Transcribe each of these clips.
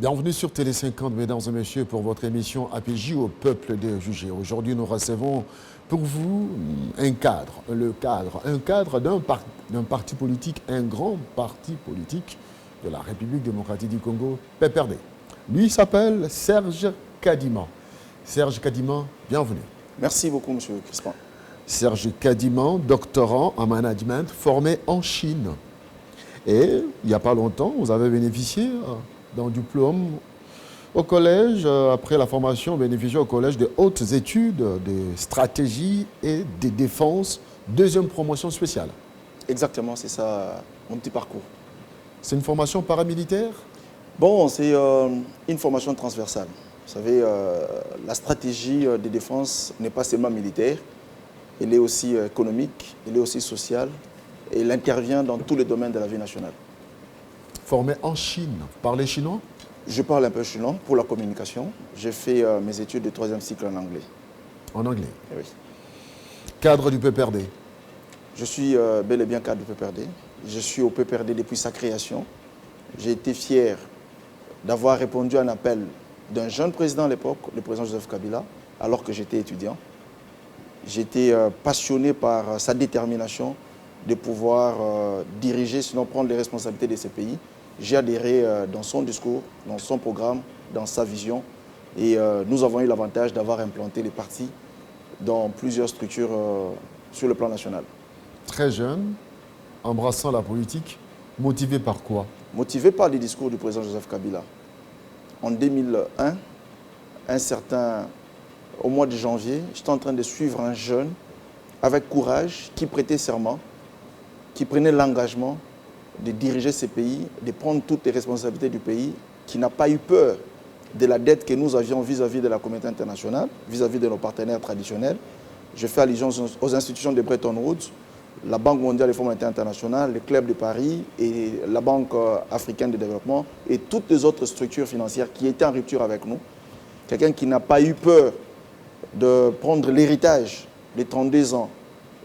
Bienvenue sur Télé 50, mesdames et messieurs, pour votre émission APJ au peuple de juger. Aujourd'hui, nous recevons pour vous un cadre, un cadre d'un parti politique, un grand parti politique de la République démocratique du Congo, PPRD. Lui s'appelle Serge Kadima. Serge Kadima, bienvenue. Merci beaucoup, M. Crispin. Serge Kadima, doctorant en management, formé en Chine. Et il n'y a pas longtemps, vous avez bénéficié d'un diplôme au collège, après la formation, bénéficié au collège de hautes études de stratégie et de défense, deuxième promotion spéciale. Exactement, c'est ça mon petit parcours. C'est une formation paramilitaire? Bon, c'est une formation transversale. Vous savez, la stratégie de défense n'est pas seulement militaire, elle est aussi économique, elle est aussi sociale, et elle intervient dans tous les domaines de la vie nationale. Formé en Chine, vous parlez chinois? Je parle un peu chinois pour la communication. J'ai fait mes études de 3e cycle en anglais. En anglais? Oui. Cadre du PPRD? Je suis bel et bien cadre du PPRD. Je suis au PPRD depuis sa création. J'ai été fier d'avoir répondu à un appel d'un jeune président à l'époque, le président Joseph Kabila, alors que j'étais étudiant. J'étais passionné par sa détermination de pouvoir diriger, sinon prendre les responsabilités de ce pays. J'ai adhéré dans son discours, dans son programme, dans sa vision. Et nous avons eu l'avantage d'avoir implanté les partis dans plusieurs structures sur le plan national. Très jeune, embrassant la politique, motivé par quoi? Motivé par les discours du président Joseph Kabila. En 2001, au mois de janvier, j'étais en train de suivre un jeune avec courage qui prêtait serment, qui prenait l'engagement de diriger ce pays, de prendre toutes les responsabilités du pays, qui n'a pas eu peur de la dette que nous avions vis-à-vis de la communauté internationale, vis-à-vis de nos partenaires traditionnels. Je fais allusion aux institutions de Bretton Woods, la Banque mondiale des fonds monétaires internationaux, le Club de Paris et la Banque africaine de développement et toutes les autres structures financières qui étaient en rupture avec nous. Quelqu'un qui n'a pas eu peur de prendre l'héritage des 32 ans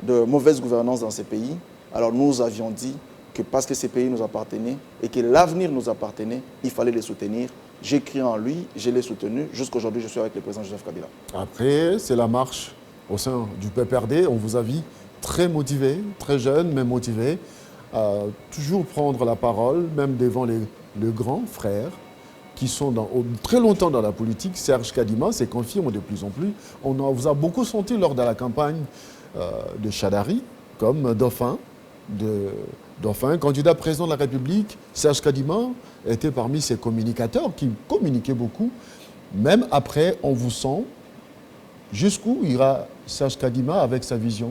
de mauvaise gouvernance dans ces pays. Alors nous avions dit que parce que ces pays nous appartenaient et que l'avenir nous appartenait, il fallait les soutenir. J'ai cru en lui, je l'ai soutenu. Jusqu'à aujourd'hui, je suis avec le président Joseph Kabila. Après, c'est la marche au sein du PPRD. On vous a vu très motivé, très jeune, mais motivé, à toujours prendre la parole, même devant les grands frères qui sont très longtemps dans la politique. Serge Kadima se confirme de plus en plus. On vous a beaucoup senti lors de la campagne de Chadari, comme dauphin, candidat président de la République. Serge Kadima était parmi ces communicateurs qui communiquaient beaucoup. Même après, on vous sent. Jusqu'où ira Serge Kadima avec sa vision?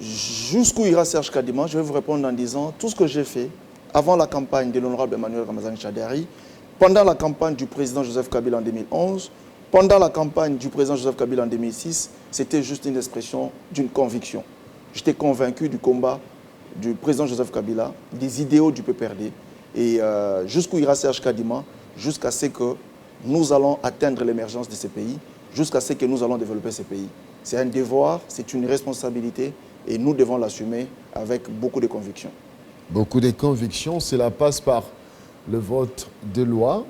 Jusqu'où ira Serge Kadima? Je vais vous répondre en disant tout ce que j'ai fait avant la campagne de l'honorable Emmanuel Ramazani Chadari, pendant la campagne du président Joseph Kabila en 2011, pendant la campagne du président Joseph Kabila en 2006, c'était juste une expression d'une conviction. J'étais convaincu du combat du président Joseph Kabila, des idéaux du PPRD. Et jusqu'où ira Serge Kadima? Jusqu'à ce que nous allons atteindre l'émergence de ces pays, jusqu'à ce que nous allons développer ces pays. C'est un devoir, c'est une responsabilité et nous devons l'assumer avec beaucoup de conviction. Beaucoup de convictions, cela passe par le vote de loi.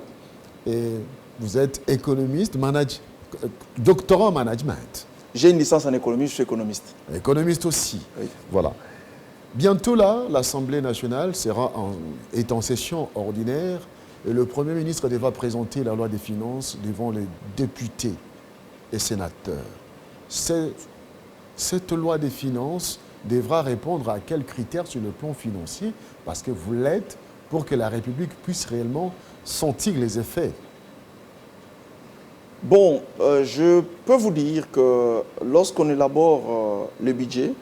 Et vous êtes économiste, doctorant en management. J'ai une licence en économie, je suis économiste. Économiste aussi. Oui. Voilà. Bientôt là, l'Assemblée nationale est en session ordinaire et le Premier ministre devra présenter la loi des finances devant les députés et sénateurs. Cette loi des finances devra répondre à quels critères sur le plan financier, parce que vous l'êtes pour que la République puisse réellement sentir les effets. Bon, je peux vous dire que lorsqu'on élabore le budget,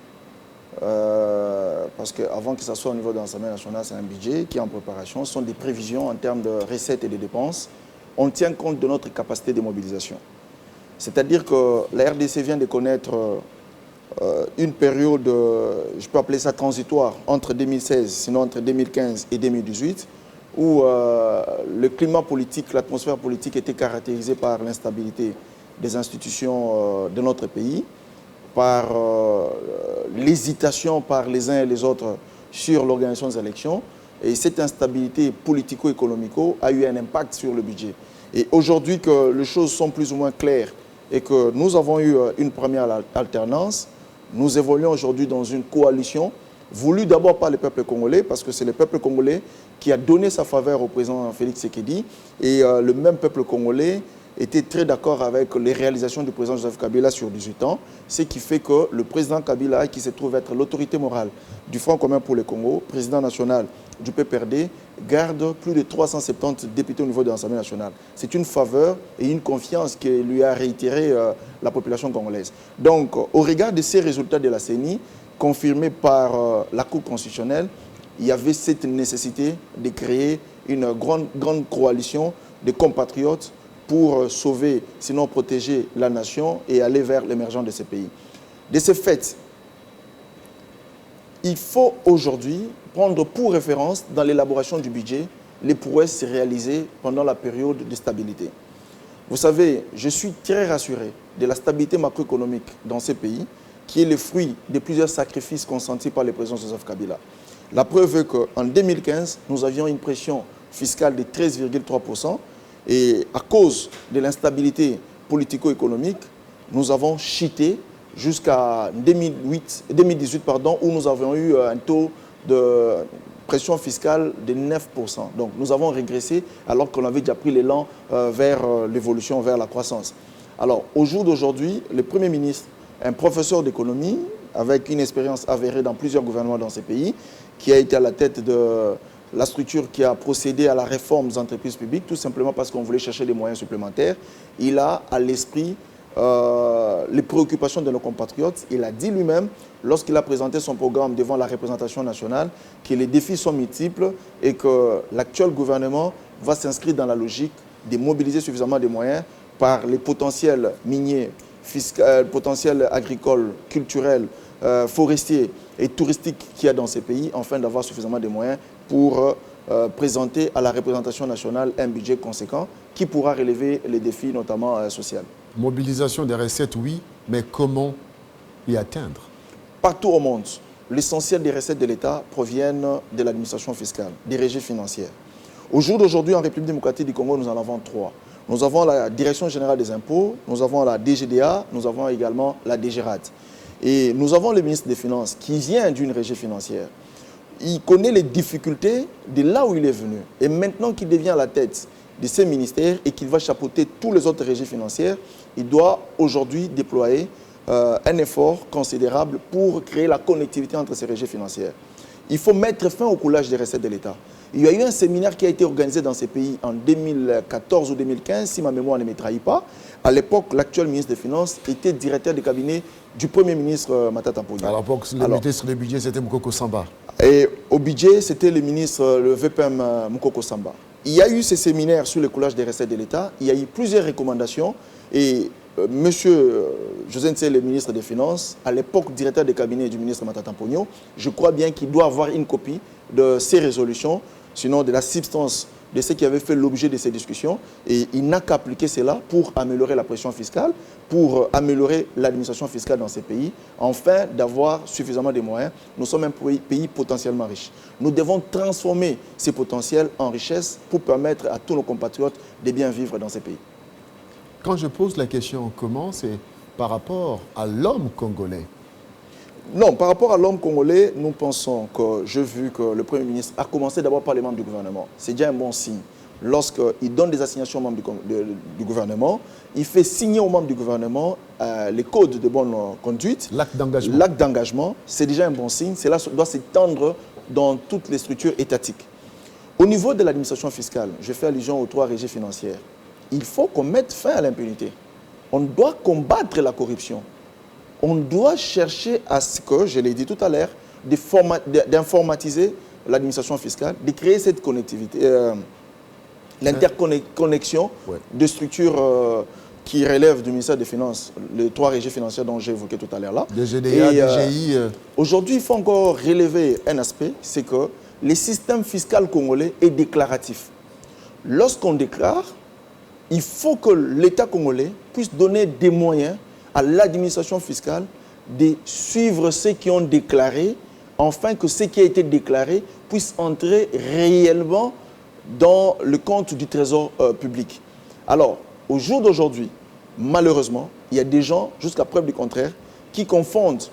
parce qu'avant que ça soit au niveau de l'Assemblée nationale, c'est un budget qui est en préparation, ce sont des prévisions en termes de recettes et de dépenses, on tient compte de notre capacité de mobilisation. C'est-à-dire que la RDC vient de connaître une période, je peux appeler ça transitoire, entre 2016, sinon entre 2015 et 2018, où le climat politique, l'atmosphère politique était caractérisée par l'instabilité des institutions de notre pays, par l'hésitation par les uns et les autres sur l'organisation des élections. Et cette instabilité politico-économico a eu un impact sur le budget. Et aujourd'hui que les choses sont plus ou moins claires et que nous avons eu une première alternance, nous évoluons aujourd'hui dans une coalition voulue d'abord par le peuple congolais, parce que c'est le peuple congolais qui a donné sa faveur au président Félix Tshisekedi, et le même peuple congolais était très d'accord avec les réalisations du président Joseph Kabila sur 18 ans, ce qui fait que le président Kabila, qui se trouve être l'autorité morale du Front commun pour le Congo, président national du PPRD, garde plus de 370 députés au niveau de l'Assemblée nationale. C'est une faveur et une confiance que lui a réitéré la population congolaise. Donc, au regard de ces résultats de la CENI, confirmés par la Cour constitutionnelle, il y avait cette nécessité de créer une grande coalition de compatriotes pour sauver, sinon protéger la nation et aller vers l'émergence de ces pays. De ce fait, il faut aujourd'hui prendre pour référence dans l'élaboration du budget les prouesses réalisées pendant la période de stabilité. Vous savez, je suis très rassuré de la stabilité macroéconomique dans ces pays, qui est le fruit de plusieurs sacrifices consentis par le président Joseph Kabila. La preuve est qu'en 2015, nous avions une pression fiscale de 13,3%, et à cause de l'instabilité politico-économique, nous avons chuté jusqu'à 2018, où nous avons eu un taux de pression fiscale de 9%. Donc nous avons régressé alors qu'on avait déjà pris l'élan vers l'évolution, vers la croissance. Alors au jour d'aujourd'hui, le Premier ministre, un professeur d'économie avec une expérience avérée dans plusieurs gouvernements dans ces pays, qui a été à la tête de la structure qui a procédé à la réforme des entreprises publiques, tout simplement parce qu'on voulait chercher des moyens supplémentaires. Il a à l'esprit les préoccupations de nos compatriotes. Il a dit lui-même, lorsqu'il a présenté son programme devant la représentation nationale, que les défis sont multiples et que l'actuel gouvernement va s'inscrire dans la logique de mobiliser suffisamment de moyens par les potentiels miniers, potentiels agricoles, culturels, forestiers et touristiques qu'il y a dans ces pays, afin d'avoir suffisamment de moyens pour présenter à la représentation nationale un budget conséquent qui pourra relever les défis, notamment sociaux. Mobilisation des recettes, oui, mais comment y atteindre? Partout au monde, l'essentiel des recettes de l'État proviennent de l'administration fiscale, des régies financières. Au jour d'aujourd'hui, en République démocratique du Congo, nous en avons trois. Nous avons la Direction générale des impôts, nous avons la DGDA, nous avons également la DGRAD. Et nous avons le ministre des Finances qui vient d'une régie financière. Il connaît les difficultés de là où il est venu. Et maintenant qu'il devient à la tête de ces ministères et qu'il va chapeauter tous les autres régies financières, il doit aujourd'hui déployer un effort considérable pour créer la connectivité entre ces régies financières. Il faut mettre fin au coulage des recettes de l'État. Il y a eu un séminaire qui a été organisé dans ces pays en 2014 ou 2015, si ma mémoire ne me trahit pas. À l'époque, l'actuel ministre des Finances était directeur de cabinet du Premier ministre Matata Ponyo. À l'époque, le ministre du budget, c'était Moukoko Samba. Et au budget, c'était le ministre, le VPM Moukoko Samba. Il y a eu ces séminaires sur le coulage des recettes de l'État. Il y a eu plusieurs recommandations. Et Monsieur José Ntse, le ministre des Finances, à l'époque directeur de cabinet du ministre Matata Ponyo, je crois bien qu'il doit avoir une copie de ces résolutions, sinon de la substance de ce qui avait fait l'objet de ces discussions. Et il n'a qu'à appliquer cela pour améliorer la pression fiscale, pour améliorer l'administration fiscale dans ces pays, afin d'avoir suffisamment de moyens. Nous sommes un pays potentiellement riche. Nous devons transformer ces potentiels en richesse pour permettre à tous nos compatriotes de bien vivre dans ces pays. Quand je pose la question comment, c'est par rapport à l'homme congolais. Non, par rapport à l'homme congolais, nous pensons que, j'ai vu que le Premier ministre a commencé d'abord par les membres du gouvernement. C'est déjà un bon signe. Lorsqu'il donne des assignations aux membres du gouvernement, il fait signer aux membres du gouvernement les codes de bonne conduite. L'acte d'engagement. L'acte d'engagement, c'est déjà un bon signe. Cela doit s'étendre dans toutes les structures étatiques. Au niveau de l'administration fiscale, je fais allusion aux trois régies financières. Il faut qu'on mette fin à l'impunité. On doit combattre la corruption. On doit chercher à ce que, je l'ai dit tout à l'heure, d'informatiser l'administration fiscale, de créer cette connectivité, l'interconnexion de structures qui relèvent du ministère des Finances, les trois régies financières dont j'ai évoqué tout à l'heure là. DGDA, DGI. Aujourd'hui, il faut encore relever un aspect, c'est que le système fiscal congolais est déclaratif. Lorsqu'on déclare, il faut que l'État congolais puisse donner des moyens à l'administration fiscale de suivre ceux qui ont déclaré afin que ce qui a été déclaré puisse entrer réellement dans le compte du Trésor public. Alors, au jour d'aujourd'hui, malheureusement, il y a des gens, jusqu'à preuve du contraire, qui confondent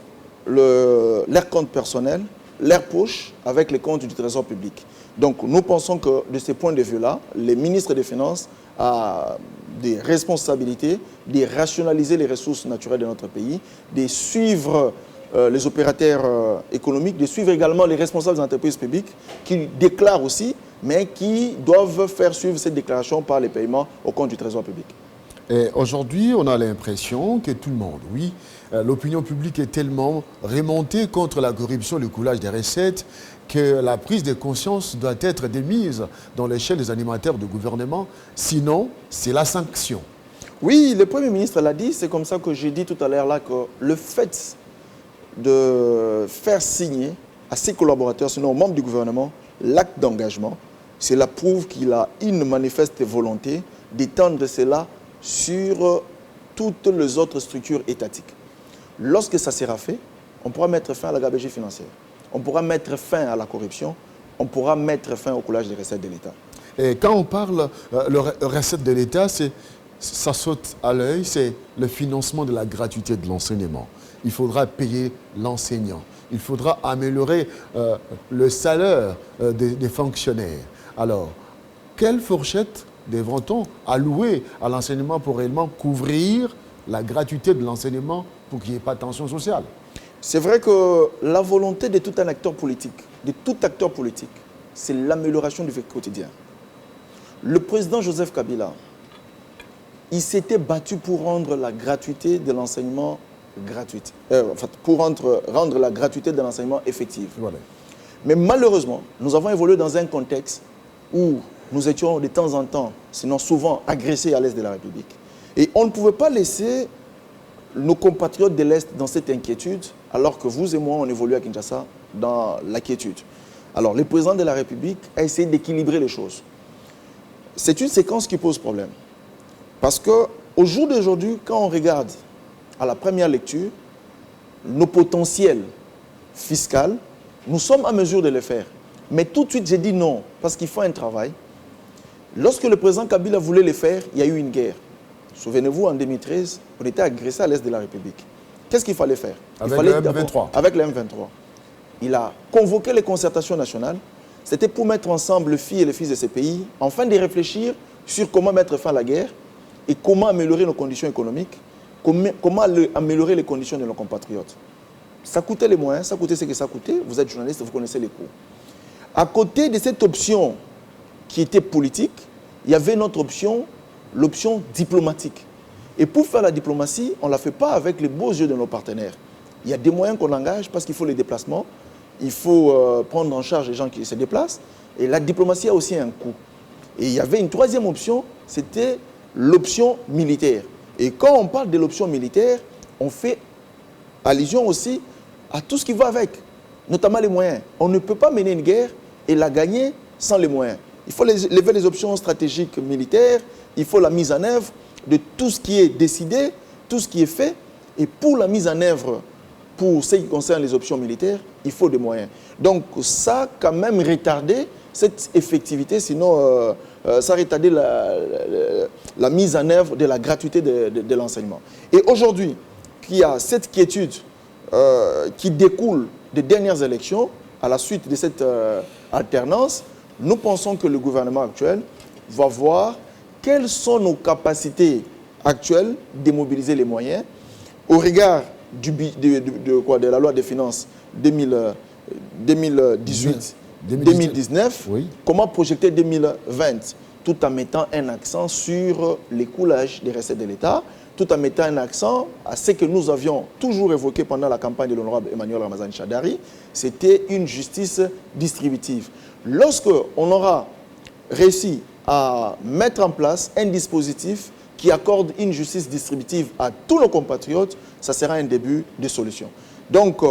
leur compte personnel, leur poche, avec les comptes du Trésor public. Donc, nous pensons que de ces points de vue-là, les ministres des Finances ont des responsabilités de rationaliser les ressources naturelles de notre pays, de suivre les opérateurs économiques, de suivre également les responsables des entreprises publiques qui déclarent aussi, mais qui doivent faire suivre cette déclaration par les paiements au compte du Trésor public. Et aujourd'hui, on a l'impression que tout le monde, oui, l'opinion publique est tellement remontée contre la corruption, le coulage des recettes, que la prise de conscience doit être démise dans l'échelle des animateurs de gouvernement. Sinon, c'est la sanction. Oui, le Premier ministre l'a dit, c'est comme ça que j'ai dit tout à l'heure là que le fait de faire signer à ses collaborateurs, sinon aux membres du gouvernement, l'acte d'engagement, cela prouve qu'il a une manifeste volonté d'étendre cela sur toutes les autres structures étatiques. Lorsque ça sera fait, on pourra mettre fin à la gabegie financière, on pourra mettre fin à la corruption, on pourra mettre fin au coulage des recettes de l'État. Et quand on parle de recettes de l'État, ça saute à l'œil, c'est le financement de la gratuité de l'enseignement. Il faudra payer l'enseignant. Il faudra améliorer le salaire des fonctionnaires. Alors, quelle fourchette devra-t-on allouer à l'enseignement pour réellement couvrir la gratuité de l'enseignement pour qu'il n'y ait pas de tension sociale? C'est vrai que la volonté de tout un acteur politique, c'est l'amélioration du vécu quotidien. Le président Joseph Kabila, il s'était battu pour rendre la gratuité de l'enseignement gratuite, pour rendre la gratuité de l'enseignement effective. Voilà. Mais malheureusement, nous avons évolué dans un contexte où nous étions de temps en temps, sinon souvent, agressés à l'Est de la République. Et on ne pouvait pas laisser nos compatriotes de l'Est dans cette inquiétude, alors que vous et moi, on évolue à Kinshasa dans l'inquiétude. Alors, le président de la République a essayé d'équilibrer les choses. C'est une séquence qui pose problème. Parce qu'au jour d'aujourd'hui, quand on regarde à la première lecture, nos potentiels fiscaux, nous sommes en mesure de le faire. Mais tout de suite, j'ai dit non, parce qu'il faut un travail. Lorsque le président Kabila voulait le faire, il y a eu une guerre. Souvenez-vous, en 2013, on était agressé à l'Est de la République. Qu'est-ce qu'il fallait faire? Avec le M23. Avec le M23. Il a convoqué les concertations nationales. C'était pour mettre ensemble les filles et les fils de ces pays, afin de réfléchir sur comment mettre fin à la guerre et comment améliorer nos conditions économiques, comment améliorer les conditions de nos compatriotes. Ça coûtait les moyens, ça coûtait ce que ça coûtait. Vous êtes journaliste, vous connaissez les coûts. À côté de cette option qui était politique, il y avait une autre option, l'option diplomatique. Et pour faire la diplomatie, on ne la fait pas avec les beaux yeux de nos partenaires. Il y a des moyens qu'on engage parce qu'il faut les déplacements, il faut prendre en charge les gens qui se déplacent. Et la diplomatie a aussi un coût. Et il y avait une troisième option, c'était l'option militaire. Et quand on parle de l'option militaire, on fait allusion aussi à tout ce qui va avec, notamment les moyens. On ne peut pas mener une guerre et la gagner sans les moyens. Il faut lever les options stratégiques militaires, il faut la mise en œuvre de tout ce qui est décidé, tout ce qui est fait. Et pour la mise en œuvre, pour ce qui concerne les options militaires, il faut des moyens. Donc ça a quand même retardé cette effectivité, sinon ça a retardé la mise en œuvre de la gratuité de l'enseignement. Et aujourd'hui, qu'il y a cette quiétude qui découle des dernières élections, à la suite de cette alternance, nous pensons que le gouvernement actuel va voir quelles sont nos capacités actuelles de mobiliser les moyens au regard de la loi des finances 2018-2019, oui. Comment projeter 2020, tout en mettant un accent sur l'écoulage des recettes de l'État, tout en mettant un accent à ce que nous avions toujours évoqué pendant la campagne de l'honorable Emmanuel Ramazani Shadari, c'était une justice distributive. Lorsqu'on aura réussi à mettre en place un dispositif qui accorde une justice distributive à tous nos compatriotes, ça sera un début de solution. Donc,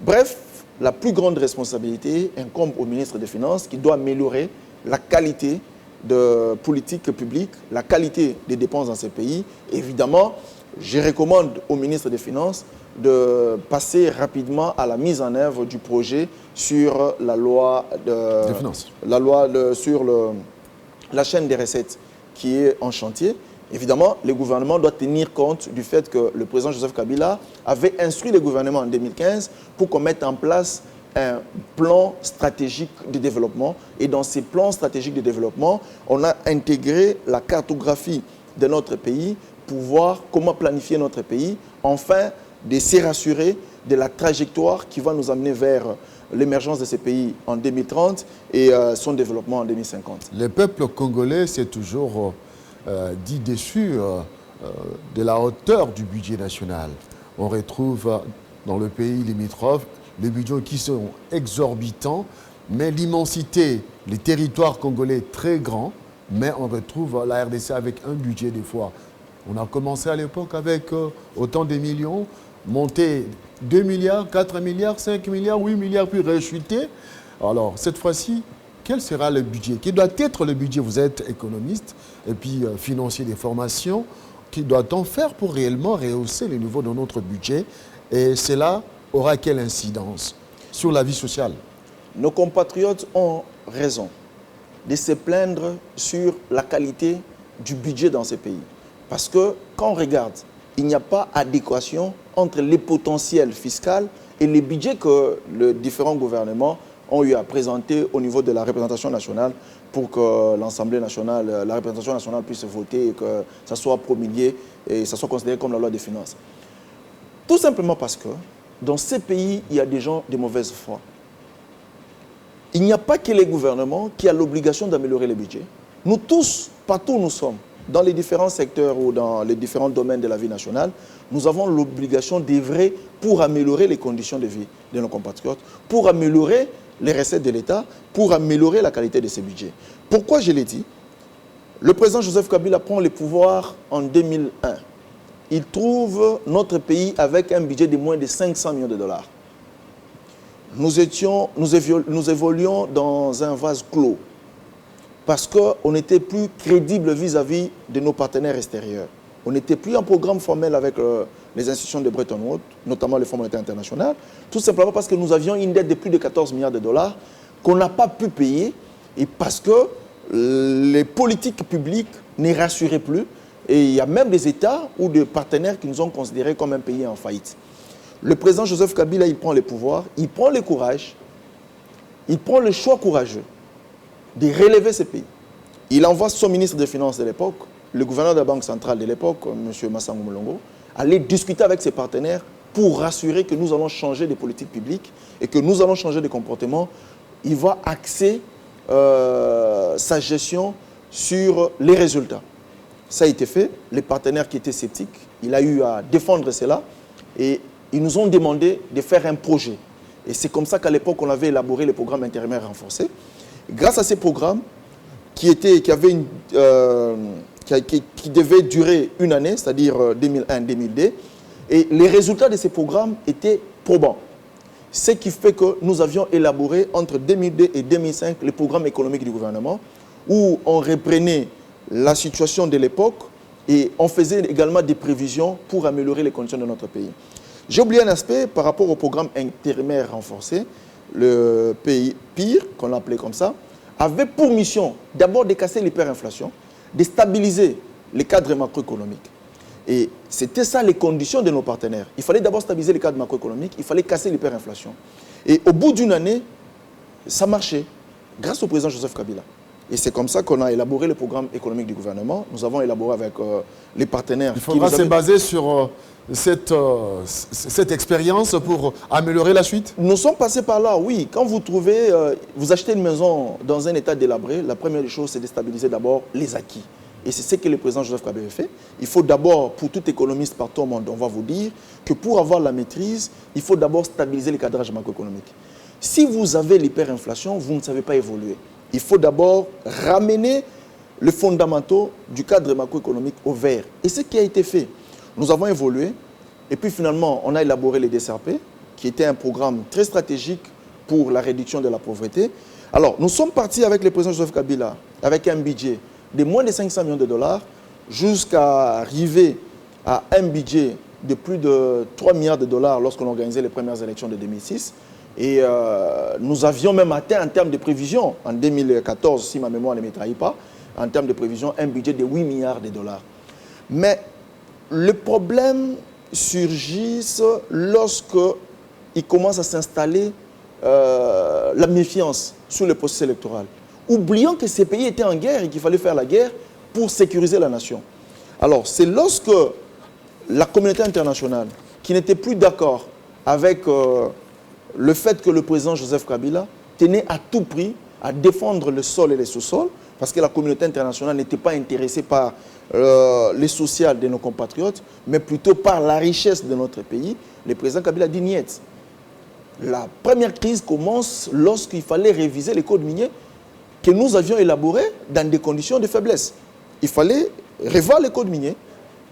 bref, la plus grande responsabilité incombe au ministre des Finances qui doit améliorer la qualité de politique publique, la qualité des dépenses dans ces pays. Évidemment, je recommande au ministre des Finances de passer rapidement à la mise en œuvre du projet sur la loi Des finances. sur la chaîne des recettes qui est en chantier. Évidemment, le gouvernement doit tenir compte du fait que le président Joseph Kabila avait instruit le gouvernement en 2015 pour qu'on mette en place un plan stratégique de développement. Et dans ces plans stratégiques de développement, on a intégré la cartographie de notre pays pour voir comment planifier notre pays, enfin de se rassurer de la trajectoire qui va nous amener vers l'émergence de ces pays en 2030 et son développement en 2050. Le peuple congolais s'est toujours dit déçu de la hauteur du budget national. On retrouve dans le pays limitrophe les budgets qui sont exorbitants, mais l'immensité, les territoires congolais très grands, mais on retrouve la RDC avec un budget des fois. On a commencé à l'époque avec autant de millions, monté 2 milliards, 4 milliards, 5 milliards, 8 milliards, puis rechuté. Alors, cette fois-ci, quel sera le budget? Quel doit être le budget? Vous êtes économiste et puis financier des formations. Qui doit-on faire pour réellement rehausser le niveau de notre budget? Et cela aura quelle incidence sur la vie sociale? Nos compatriotes ont raison de se plaindre sur la qualité du budget dans ces pays. Parce que quand on regarde, il n'y a pas adéquation entre les potentiels fiscaux et les budgets que les différents gouvernements ont eu à présenter au niveau de la représentation nationale pour que l'Assemblée nationale, la représentation nationale puisse voter et que ça soit promulgué et ça soit considéré comme la loi des finances. Tout simplement parce que dans ces pays, il y a des gens de mauvaise foi. Il n'y a pas que les gouvernements qui ont l'obligation d'améliorer les budgets. Nous tous, partout où nous sommes, dans les différents secteurs ou dans les différents domaines de la vie nationale, nous avons l'obligation d'œuvrer pour améliorer les conditions de vie de nos compatriotes, pour améliorer les recettes de l'État, pour améliorer la qualité de ces budgets. Pourquoi je l'ai dit? Le président Joseph Kabila prend le pouvoir en 2001. Il trouve notre pays avec un budget de moins de 500 millions de dollars. Nous évoluions dans un vase clos parce qu'on n'était plus crédible vis-à-vis de nos partenaires extérieurs. On n'était plus en programme formel avec les institutions de Bretton Woods, notamment le Fonds monétaire international, tout simplement parce que nous avions une dette de plus de 14 milliards de dollars qu'on n'a pas pu payer et parce que les politiques publiques ne rassuraient plus. Et il y a même des États ou des partenaires qui nous ont considérés comme un pays en faillite. Le président Joseph Kabila, il prend le pouvoir, il prend le courage, il prend le choix courageux de relever ce pays. Il envoie son ministre des Finances de l'époque, le gouverneur de la Banque centrale de l'époque, M. Massango Mulongo, aller discuter avec ses partenaires pour rassurer que nous allons changer de politique publique et que nous allons changer de comportement. Il va axer sa gestion sur les résultats. Ça a été fait. Les partenaires qui étaient sceptiques, il a eu à défendre cela et ils nous ont demandé de faire un projet. Et c'est comme ça qu'à l'époque, on avait élaboré le programme intérimaire renforcé. Grâce à ces programmes qui devaient durer une année, c'est-à-dire 2001-2002, et les résultats de ces programmes étaient probants. Ce qui fait que nous avions élaboré entre 2002 et 2005 le programme économique du gouvernement où on reprenait la situation de l'époque et on faisait également des prévisions pour améliorer les conditions de notre pays. J'ai oublié un aspect par rapport au programme intérimaire renforcé. Le pays PIR, qu'on l'appelait comme ça, avait pour mission d'abord de casser l'hyperinflation, de stabiliser les cadres macroéconomiques. Et c'était ça les conditions de nos partenaires. Il fallait d'abord stabiliser les cadres macroéconomiques, il fallait casser l'hyperinflation. Et au bout d'une année, ça marchait, grâce au président Joseph Kabila. Et c'est comme ça qu'on a élaboré le programme économique du gouvernement. Nous avons élaboré avec les partenaires. Il faudra se baser sur cette expérience pour améliorer la suite? Nous sommes passés par là, oui. Quand vous trouvez, vous achetez une maison dans un état délabré, la première chose, c'est de stabiliser d'abord les acquis. Et c'est ce que le président Joseph Kabila fait. Il faut d'abord, pour tout économiste partout au monde, on va vous dire que pour avoir la maîtrise, il faut d'abord stabiliser les cadrages macroéconomiques. Si vous avez l'hyperinflation, vous ne savez pas évoluer. Il faut d'abord ramener les fondamentaux du cadre macroéconomique au vert. Et ce qui a été fait, nous avons évolué. Et puis finalement, on a élaboré les DSRP, qui était un programme très stratégique pour la réduction de la pauvreté. Alors, nous sommes partis avec le président Joseph Kabila, avec un budget de moins de 500 millions de dollars, jusqu'à arriver à un budget de plus de 3 milliards de dollars lorsqu'on organisait les premières élections de 2006. Et nous avions même atteint en termes de prévision, en 2014, si ma mémoire ne me trahit pas, en termes de prévision, un budget de 8 milliards de dollars. Mais le problème surgit lorsqu'il commence à s'installer la méfiance sur le processus électoral. Oublions que ces pays étaient en guerre et qu'il fallait faire la guerre pour sécuriser la nation. Alors, c'est lorsque la communauté internationale, qui n'était plus d'accord avec le fait que le président Joseph Kabila tenait à tout prix à défendre le sol et les sous-sols, parce que la communauté internationale n'était pas intéressée par les social de nos compatriotes, mais plutôt par la richesse de notre pays, le président Kabila dit niet. La première crise commence lorsqu'il fallait réviser les codes miniers que nous avions élaborés dans des conditions de faiblesse. Il fallait revoir les codes miniers,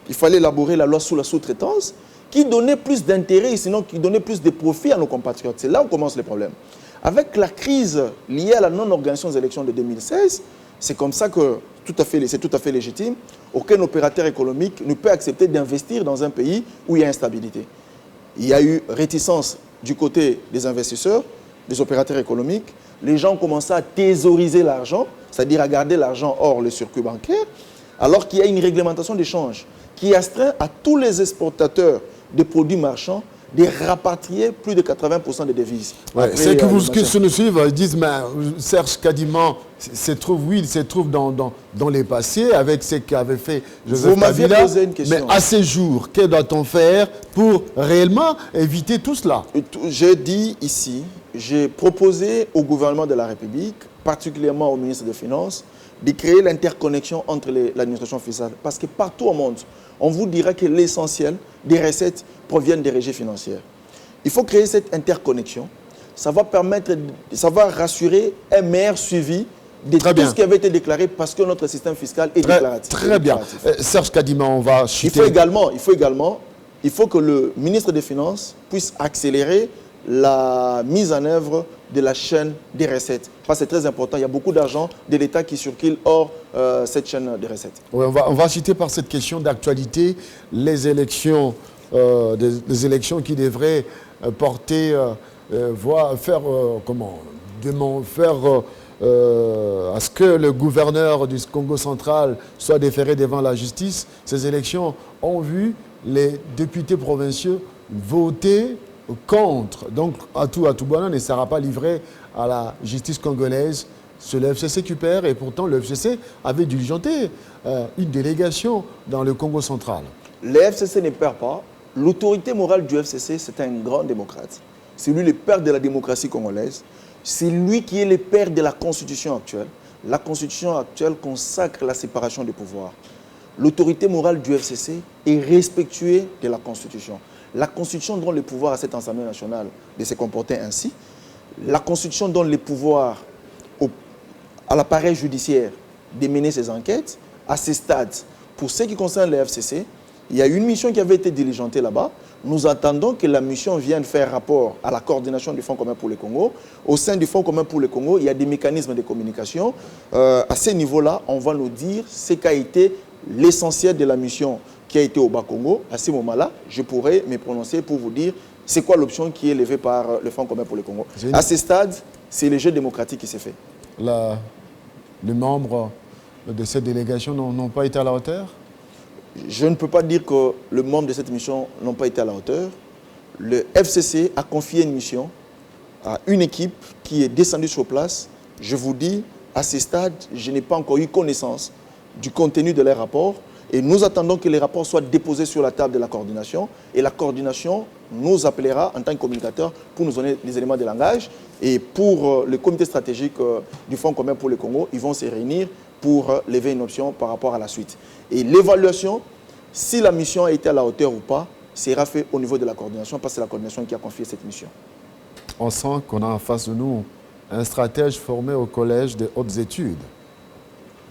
il fallait élaborer la loi sur la sous-traitance qui donnait plus d'intérêt, sinon qui donnait plus de profit à nos compatriotes. C'est là où commence le problème. Avec la crise liée à la non-organisation des élections de 2016, c'est comme ça que c'est tout à fait légitime. Aucun opérateur économique ne peut accepter d'investir dans un pays où il y a instabilité. Il y a eu réticence du côté des investisseurs, des opérateurs économiques. Les gens ont commencé à thésauriser l'argent, c'est-à-dire à garder l'argent hors le circuit bancaire, alors qu'il y a une réglementation d'échange qui astreint à tous les exportateurs de produits marchands de rapatrier plus de 80% des devises. Ouais, c'est que ceux nous suivent, ils disent, mais Serge Kadima se trouve dans les passés avec ce qu'avait fait Joseph Kabila. Posé une question. Mais à ces jours, que doit-on faire pour réellement éviter tout cela? J'ai dit ici, j'ai proposé au gouvernement de la République, particulièrement au ministre des Finances, de créer l'interconnexion entre l'administration fiscale. Parce que partout au monde, on vous dira que l'essentiel des recettes proviennent des régies financières. Il faut créer cette interconnexion. Ça va rassurer un meilleur suivi de tout ce qui avait été déclaré parce que notre système fiscal est déclaratif. Très bien. Serge Kadima, on va chuter. Il faut que le ministre des Finances puisse accélérer la mise en œuvre de la chaîne des recettes. Parce que c'est très important. Il y a beaucoup d'argent de l'État qui circule hors cette chaîne des recettes. Oui, on va citer par cette question d'actualité les élections, des élections qui devraient porter, faire à ce que le gouverneur du Congo central soit déféré devant la justice. Ces élections ont vu les députés provinciaux voter contre. Donc, Atou Boana ne sera pas livré à la justice congolaise. C'est le FCC qui perd et pourtant le FCC avait diligenté une délégation dans le Congo central. Le FCC ne perd pas. L'autorité morale du FCC, c'est un grand démocrate. C'est lui le père de la démocratie congolaise. C'est lui qui est le père de la Constitution actuelle. La Constitution actuelle consacre la séparation des pouvoirs. L'autorité morale du FCC est respectueuse de la Constitution. La Constitution donne le pouvoir à cette Assemblée nationale de se comporter ainsi. La Constitution donne le pouvoir à l'appareil judiciaire de mener ses enquêtes. À ce stade, pour ce qui concerne le FCC, il y a une mission qui avait été diligentée là-bas. Nous attendons que la mission vienne faire rapport à la coordination du Fonds commun pour le Congo. Au sein du Fonds commun pour le Congo, il y a des mécanismes de communication. À ce niveau-là, on va nous dire ce qu'a été l'essentiel de la mission qui a été au Bas-Congo. À ce moment-là, je pourrais me prononcer pour vous dire c'est quoi l'option qui est levée par le Fonds commun pour le Congo. À ce stade, c'est le jeu démocratique qui s'est fait. Les membres de cette délégation n'ont pas été à la hauteur? Je ne peux pas dire que les membres de cette mission n'ont pas été à la hauteur. Le FCC a confié une mission à une équipe qui est descendue sur place. Je vous dis, à ce stade, je n'ai pas encore eu connaissance du contenu de leurs rapports. Et nous attendons que les rapports soient déposés sur la table de la coordination. Et la coordination nous appellera en tant que communicateur pour nous donner les éléments de langage. Et pour le comité stratégique du Fonds commun pour le Congo, ils vont se réunir pour lever une option par rapport à la suite. Et l'évaluation, si la mission a été à la hauteur ou pas, sera fait au niveau de la coordination, parce que c'est la coordination qui a confié cette mission. On sent qu'on a en face de nous un stratège formé au collège des hautes études,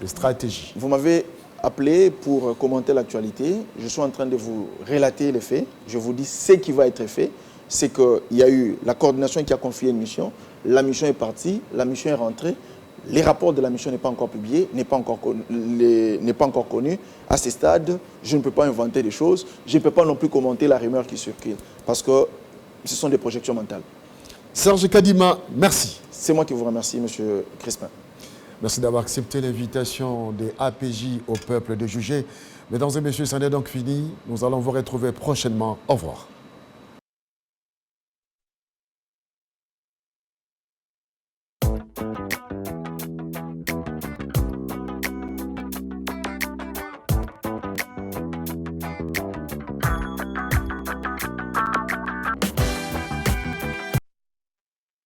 de stratégie. Vous m'avez appelé pour commenter l'actualité. Je suis en train de vous relater les faits. Je vous dis ce qui va être fait. C'est qu'il y a eu la coordination qui a confié une mission. La mission est partie, la mission est rentrée. Les rapports de la mission n'est pas encore publié, n'est pas encore connu. À ce stade, je ne peux pas inventer des choses. Je ne peux pas non plus commenter la rumeur qui circule. Parce que ce sont des projections mentales. Serge Kadima, merci. C'est moi qui vous remercie, M. Crispin. Merci d'avoir accepté l'invitation des APJ au peuple de juger. Mesdames et messieurs, ça n'est donc fini. Nous allons vous retrouver prochainement. Au revoir.